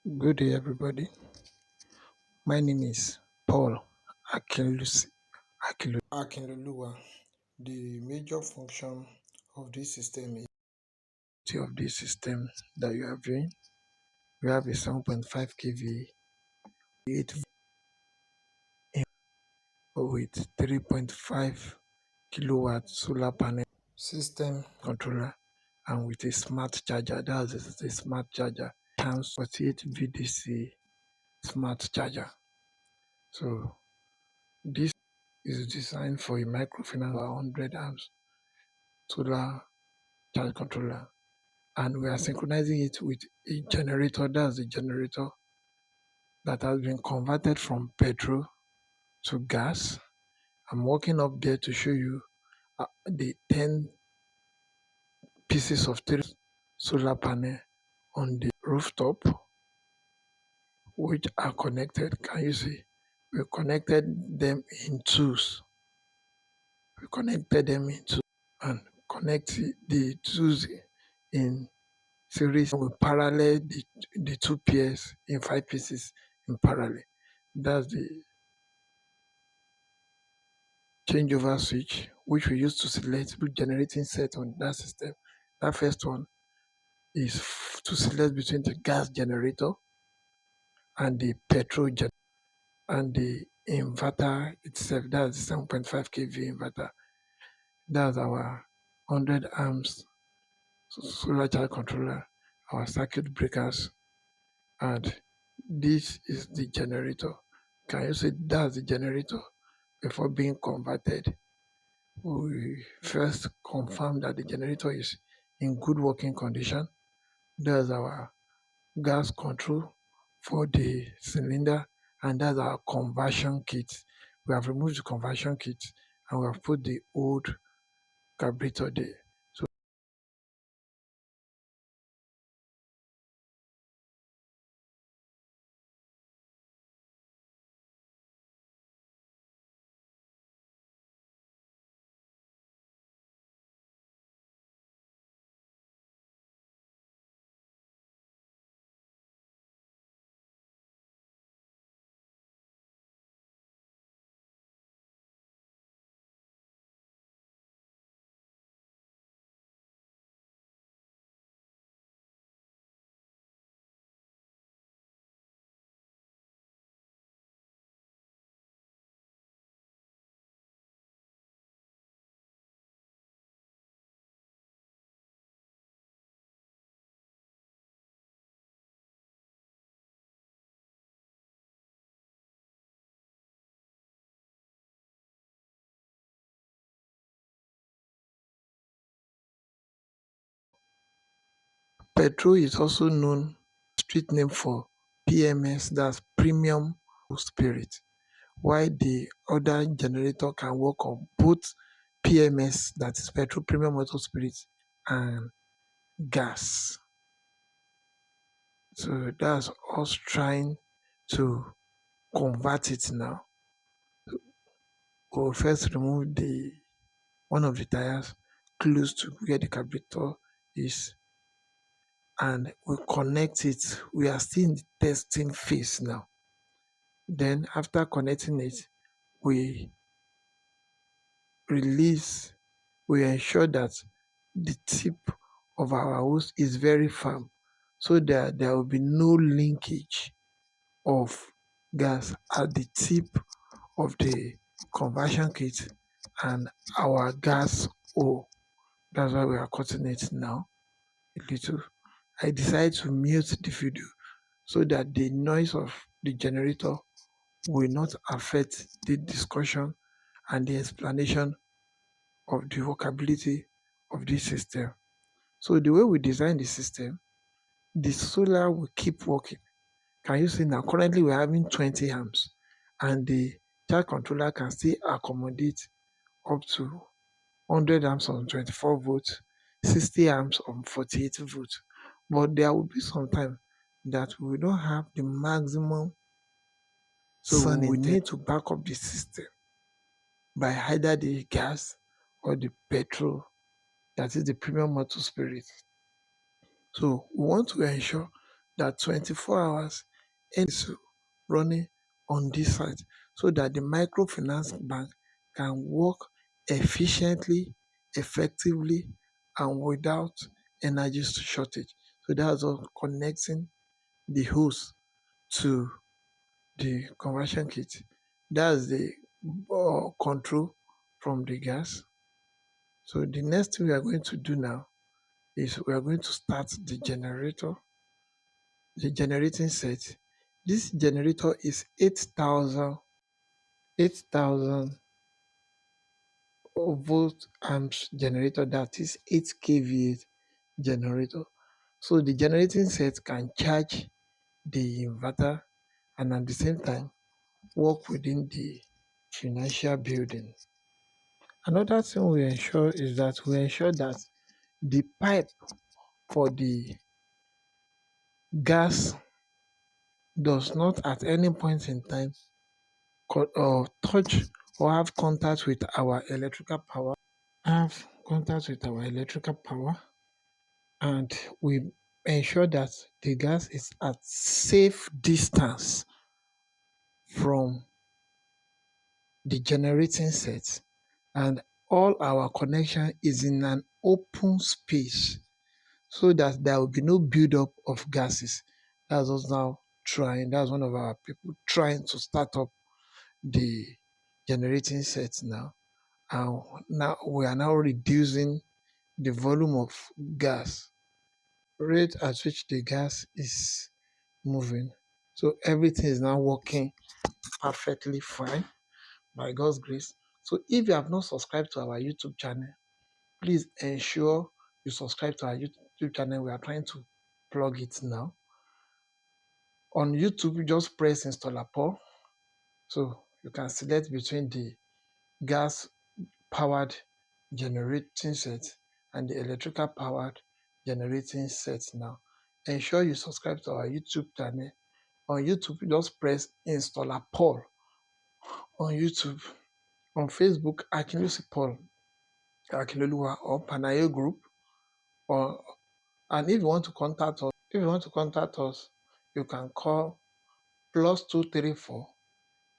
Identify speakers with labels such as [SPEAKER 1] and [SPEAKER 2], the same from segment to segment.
[SPEAKER 1] Good day, everybody. My name is Paul Akinloluwa. The major function of this system is that you are viewing. We have a 7.5 kV 8 with 3.5 kilowatt solar panel system controller and with a smart charger. That's a smart charger. Times 48 VDC smart charger. So this is designed for a microfinance 100 amps solar charge controller, and we are synchronizing it with a generator. That's the generator that has been converted from Petro to gas. I'm walking up there to show you the 10 pieces of three solar panel on the rooftop, which are connected. Can you see? We connected them in twos. We connected them in two and connect the twos in series. We parallel the two pairs in 5 pieces in parallel. That's the changeover switch, which we use to select the generating set on that system. That first one is to select between the gas generator and the petrol generator and the inverter itself. That's the 7.5 kV inverter. That's our 100 amps solar charge controller, our circuit breakers, and this is the generator. Can you see that's the generator? Before being converted, we first confirm that the generator is in good working condition. That's our gas control for the cylinder, and that's our conversion kit. We have removed the conversion kit and we have put the old carburetor there. So Petro is also known street name for PMS, that's premium spirit, while the other generator can work on both PMS, that is petrol premium motor spirit, and gas. So that's us trying to convert it now. We'll first remove the one of the tires close to where the carburetor is and we connect it. We are still in the testing phase now. Then after connecting it, we ensure that the tip of our hose is very firm so that there will be no linkage of gas at the tip of the conversion kit and our gas hole. That's why we are cutting it now a little. I decided to mute the video so that the noise of the generator will not affect the discussion and the explanation of the workability of this system. So the way we design the system, the solar will keep working. Can you see now? Currently we're having 20 amps and the charge controller can still accommodate up to 100 amps on 24 volts, 60 amps on 48 volts. But there will be some time that we don't have the maximum, so we need to back up the system by either the gas or the petrol, that is the premium motor spirit. So we want to ensure that 24 hours is running on this site so that the microfinance bank can work efficiently, effectively, and without energy shortage. So that's all connecting the hose to the conversion kit. That's the control from the gas. So the next thing we are going to do now is we are going to start the generator, the generating set. This generator is 8,000 volt amps generator, that is 8 kVA generator. So the generating set can charge the inverter and at the same time work within the financial building. Another thing we ensure is that we ensure that the pipe for the gas does not at any point in time touch or have contact with our electrical power, and we ensure that the gas is at safe distance from the generating set, and all our connection is in an open space so that there will be no buildup of gases. That's us now trying. That's one of our people trying to start up the generating set now. And now we are now reducing the volume of gas, rate at which the gas is moving. So everything is now working perfectly fine by God's grace. So if you have not subscribed to our YouTube channel, please ensure you subscribe to our YouTube channel. We are trying to plug it now. On YouTube, you just press installer Paul. So you can select between the gas powered generating set and the electrical powered generating set now. Ensure you subscribe to our YouTube channel. On YouTube, you just press installer Paul on YouTube. On Facebook, Akinlusi Paul Akinloluwa or Panayo group. And if you want to contact us, you can call +234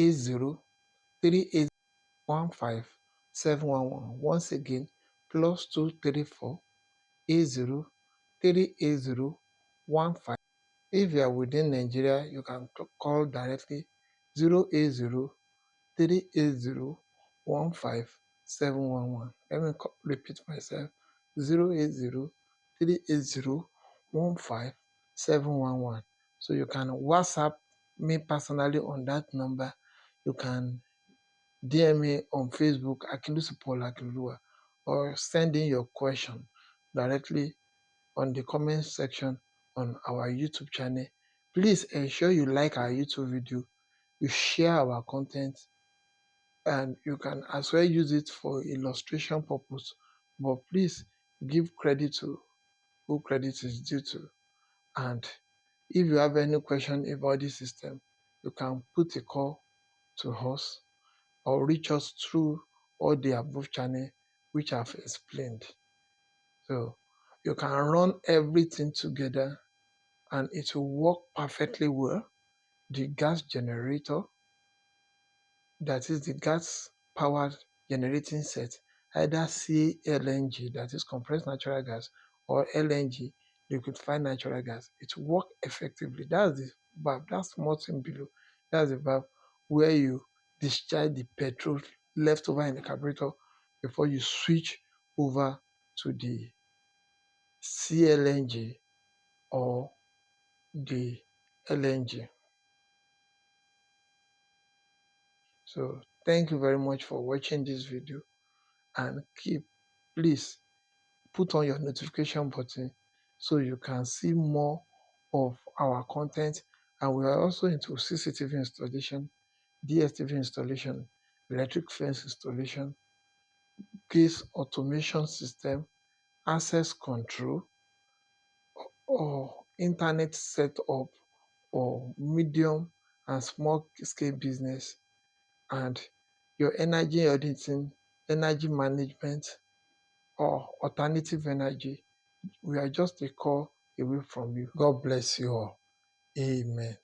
[SPEAKER 1] 803815 711. Once again, +234 803815. If you are within Nigeria, you can call directly 08038015711. Let me repeat myself: 08038015711. So you can WhatsApp me personally on that number. You can DM me on Facebook, Akinlusi Paul Akinloluwa, or send in your question directly on the comment section on our YouTube channel. Please ensure you like our YouTube video, you share our content, and you can as well use it for illustration purpose. But please give credit to who credit is due to. And if you have any question about this system, you can put a call to us or reach us through all the above channel which I've explained. So you can run everything together and it will work perfectly well. The gas generator, that is the gas powered generating set, either LNG, that is compressed natural gas, or LNG, liquefied natural gas, it work effectively. That's the valve, that's small thing below. That's the valve where you discharge the petrol left over in the carburetor before you switch over to the CLNG or the LNG. So thank you very much for watching this video, and please put on your notification button so you can see more of our content. And we are also into CCTV installation, DSTV installation, electric fence installation, gas automation system, access control, or internet setup for medium and small scale business, and your energy auditing, energy management, or alternative energy. We are just a call away from you. God bless you all. Amen.